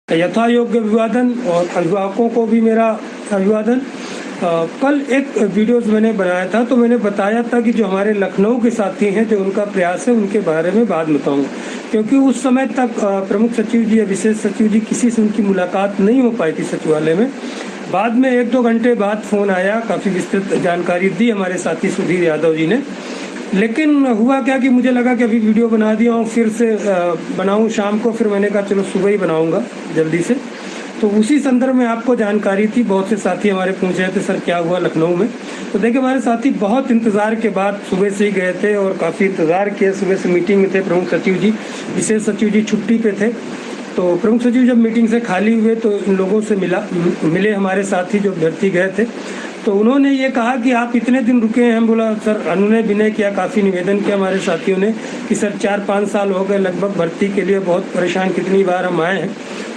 यथा योग्य अभिवादन और अभिभावकों को भी मेरा अभिवादन। कल एक वीडियोस मैंने बनाया था तो मैंने बताया था कि जो हमारे लखनऊ के साथी हैं जो उनका प्रयास है उनके बारे में बाद में बताऊँ, क्योंकि उस समय तक प्रमुख सचिव जी या विशेष सचिव जी किसी से उनकी मुलाकात नहीं हो पाई थी सचिवालय में। बाद में 1-2 घंटे बाद फ़ोन आया, काफ़ी विस्तृत जानकारी दी हमारे साथी सुधीर यादव जी ने। लेकिन हुआ क्या कि मुझे लगा कि अभी वीडियो बना दिया हूँ, फिर से बनाऊँ शाम को, फिर मैंने कहा चलो सुबह ही बनाऊँगा जल्दी से। तो उसी संदर्भ में आपको जानकारी थी। बहुत से साथी हमारे पूछ रहे थे सर क्या हुआ लखनऊ में। तो देखिए हमारे साथी बहुत इंतज़ार के बाद सुबह से ही गए थे और काफ़ी इंतज़ार किए। सुबह से मीटिंग में थे, प्रमुख सचिव जी विशेष सचिव जी छुट्टी पे थे। तो प्रमुख सचिव जब मीटिंग से खाली हुए तो इन लोगों से मिले हमारे साथी जो अभ्यर्थी गए थे। तो उन्होंने ये कहा कि आप इतने दिन रुके हैं। हम बोला सर, उन्होंने विनय किया, काफ़ी निवेदन किया हमारे साथियों ने कि सर 4-5 साल हो गए लगभग भर्ती के लिए, बहुत परेशान, कितनी बार हम आए हैं।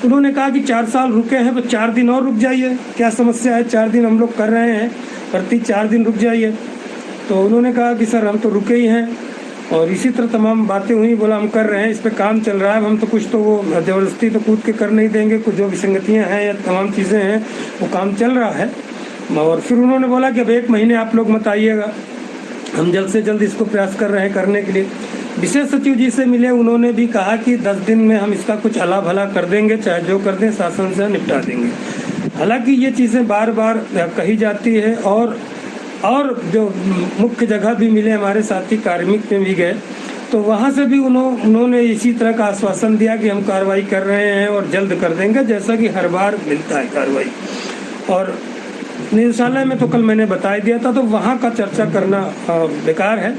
उन्होंने कहा कि 4 साल रुके हैं तो 4 दिन और रुक जाइए, क्या समस्या है, 4 दिन हम लोग कर रहे हैं भर्ती, 4 दिन रुक जाइए। तो उन्होंने कहा कि सर हम तो रुके ही हैं, और इसी तरह तमाम बातें हुई। बोला हम कर रहे हैं, इस पर काम चल रहा है, हम तो कुछ तो वो ज़बरदस्ती तो कूद के कर नहीं देंगे, कुछ जो विसंगतियाँ हैं या तमाम चीज़ें हैं वो काम चल रहा है। और फिर उन्होंने बोला कि अब 1 महीने आप लोग मत आइएगा, हम जल्द से जल्द इसको प्रयास कर रहे हैं करने के लिए। विशेष सचिव जी से मिले, उन्होंने भी कहा कि 10 दिन में हम इसका कुछ अला भला कर देंगे, चाहे जो कर दें शासन से निपटा देंगे। हालांकि ये चीज़ें बार बार कही जाती है। और जो मुख्य जगह भी मिले हमारे साथी, कार्मिक में भी गए तो वहाँ से भी उन्होंने इसी तरह का आश्वासन दिया कि हम कार्रवाई कर रहे हैं और जल्द कर देंगे, जैसा कि हर बार मिलता है कार्रवाई। और निदेशालय में तो कल मैंने बता दिया था, तो वहाँ का चर्चा करना बेकार है।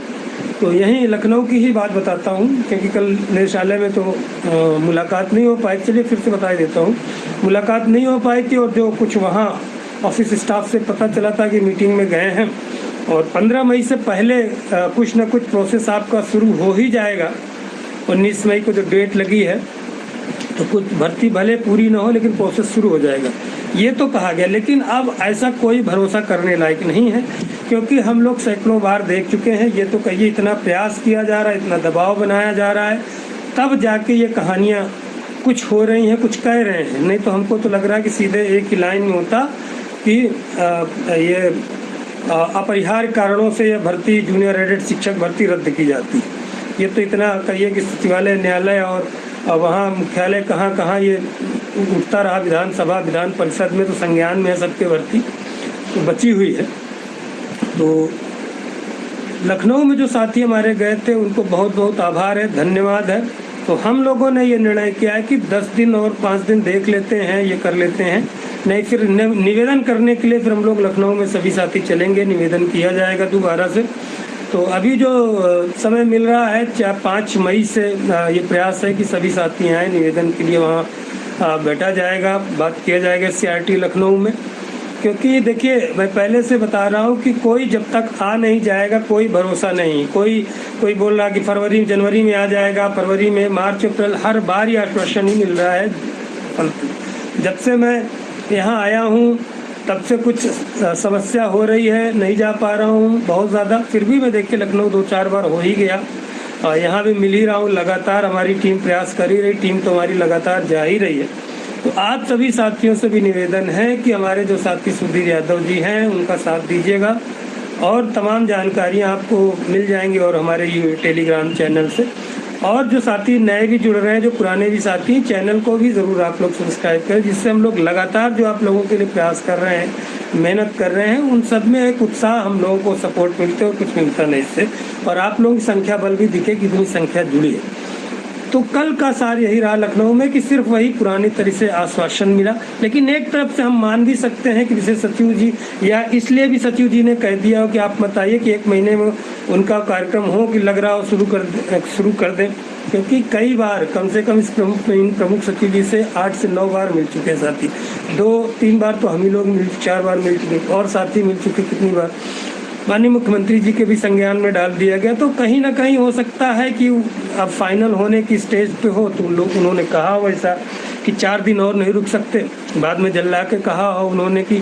तो यहीं लखनऊ की ही बात बताता हूँ, क्योंकि कल निदेशालय में तो मुलाकात नहीं हो पाई। चलिए फिर से बता देता हूँ, मुलाकात नहीं हो पाई थी। और जो कुछ वहाँ ऑफिस स्टाफ से पता चला था कि मीटिंग में गए हैं, और 15 मई से पहले कुछ ना कुछ प्रोसेस आपका शुरू हो ही जाएगा। 19 मई को जो डेट लगी है, तो कुछ भर्ती भले पूरी ना हो लेकिन प्रोसेस शुरू हो जाएगा, ये तो कहा गया। लेकिन अब ऐसा कोई भरोसा करने लायक नहीं है, क्योंकि हम लोग सैकड़ों बार देख चुके हैं। ये तो कहिए इतना प्रयास किया जा रहा है, इतना दबाव बनाया जा रहा है, तब जाके ये कहानियाँ कुछ हो रही हैं, कुछ कह रहे हैं। नहीं तो हमको तो लग रहा है कि सीधे एक ही लाइन में होता कि ये अपरिहार्य कारणों से यह भर्ती, जूनियर एडेड शिक्षक भर्ती रद्द की जाती। ये तो इतना कहिए कि सचिवालय, न्यायालय और वहाँ मुख्यालय कहाँ ये उठता रहा। विधानसभा, विधान परिषद में तो संज्ञान में है सबके भर्ती, तो बची हुई है। तो लखनऊ में जो साथी हमारे गए थे उनको बहुत बहुत आभार है, धन्यवाद है। तो हम लोगों ने ये निर्णय किया है कि 10 दिन और 5 दिन देख लेते हैं, ये कर लेते हैं, नहीं फिर निवेदन करने के लिए फिर हम लोग लखनऊ में सभी साथी चलेंगे, निवेदन किया जाएगा दोबारा से। तो अभी जो समय मिल रहा है 5 मई से ये प्रयास है कि सभी साथी आए निवेदन के लिए, वहाँ बैठा जाएगा, बात किया जाएगा CRT लखनऊ में। क्योंकि देखिए मैं पहले से बता रहा हूँ कि कोई जब तक आ नहीं जाएगा कोई भरोसा नहीं। कोई बोल रहा कि फरवरी जनवरी में आ जाएगा, फरवरी में, मार्च अप्रैल, हर बार ये आश्वासन ही मिल रहा है। जब से मैं यहाँ आया हूँ तब से कुछ समस्या हो रही है, नहीं जा पा रहा हूँ बहुत ज़्यादा। फिर भी मैं देखिए लखनऊ 2-4 बार हो ही गया, और यहाँ भी मिल ही रहा हूँ। लगातार हमारी टीम प्रयास कर ही रही, टीम तो हमारी लगातार जा ही रही है। तो आप सभी साथियों से भी निवेदन है कि हमारे जो साथी सुधीर यादव जी हैं उनका साथ दीजिएगा, और तमाम जानकारियाँ आपको मिल जाएंगी और हमारे ये टेलीग्राम चैनल से। और जो साथी नए भी जुड़ रहे हैं, जो पुराने भी साथी, चैनल को भी ज़रूर आप लोग सब्सक्राइब करें, जिससे हम लोग लगातार जो आप लोगों के लिए प्रयास कर रहे हैं, मेहनत कर रहे हैं, उन सब में एक उत्साह हम लोगों को सपोर्ट मिलते और कुछ मिलता नहीं इससे। और आप लोगों की संख्या बल भी दिखे कि इतनी संख्या जुड़ी है। तो कल का सार यही रहा लखनऊ में कि सिर्फ वही पुरानी तरह से आश्वासन मिला। लेकिन एक तरफ से हम मान भी सकते हैं कि विशेष सचिव जी, या इसलिए भी सचिव जी ने कह दिया हो कि आप मत आइए कि 1 महीने में उनका कार्यक्रम हो, कि लग रहा हो शुरू कर दें। क्योंकि कई बार, कम से कम इस प्रमुख सचिव जी से 8 से 9 बार मिल चुके हैं साथी। 2-3 बार तो हम ही लोग 4 बार मिल चुके, और साथी मिल चुके कितनी बार। माननीय मुख्यमंत्री जी के भी संज्ञान में डाल दिया गया। तो कहीं ना कहीं हो सकता है कि अब फाइनल होने की स्टेज पे हो, तो उन्होंने कहा वैसा कि 4 दिन और नहीं रुक सकते। बाद में जल्ला के कहा हो उन्होंने कि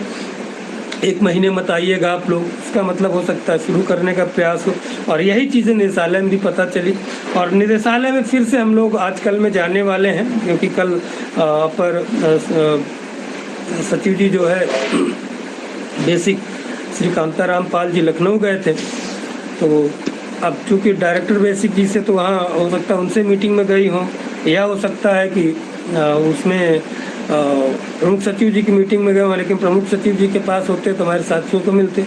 1 महीने मत आइएगा आप लोग, इसका मतलब हो सकता है शुरू करने का प्रयास हो। और यही चीज़ें निदेशालय में भी पता चली, और निदेशालय में फिर से हम लोग आजकल में जाने वाले हैं, क्योंकि कल अपर सचिव जी जो है बेसिक श्री कांताराम पाल जी लखनऊ गए थे, तो अब चूँकि डायरेक्टर बेसिक जी से तो वहाँ हो सकता है उनसे मीटिंग में गई हों, या हो सकता है कि उसमें प्रमुख सचिव जी की मीटिंग में गए हों, लेकिन प्रमुख सचिव जी के पास होते तो हमारे साथियों को मिलते।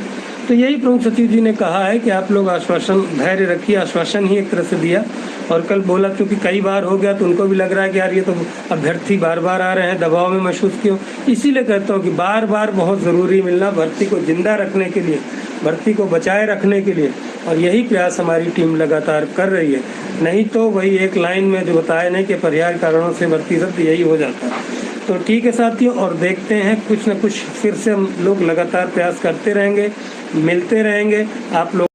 तो यही प्रमुख सचिव जी ने कहा है कि आप लोग आश्वासन धैर्य रखिए, आश्वासन ही एक तरह से दिया। और कल बोला क्योंकि कई बार हो गया तो उनको भी लग रहा है कि यार ये तो अभ्यर्थी बार बार आ रहे हैं, दबाव में महसूस क्यों। इसीलिए कहता हूँ कि बार बार बहुत ज़रूरी मिलना, भर्ती को जिंदा रखने के लिए, भर्ती को बचाए रखने के लिए, और यही प्रयास हमारी टीम लगातार कर रही है। नहीं तो वही एक लाइन में जो बताया नहीं कि अपरिहार्य कारणों से भर्ती रद्द, यही हो जाता है। तो ठीक है साथियों, और देखते हैं कुछ न कुछ फिर से हम लोग लगातार प्रयास करते रहेंगे, मिलते रहेंगे आप लोग।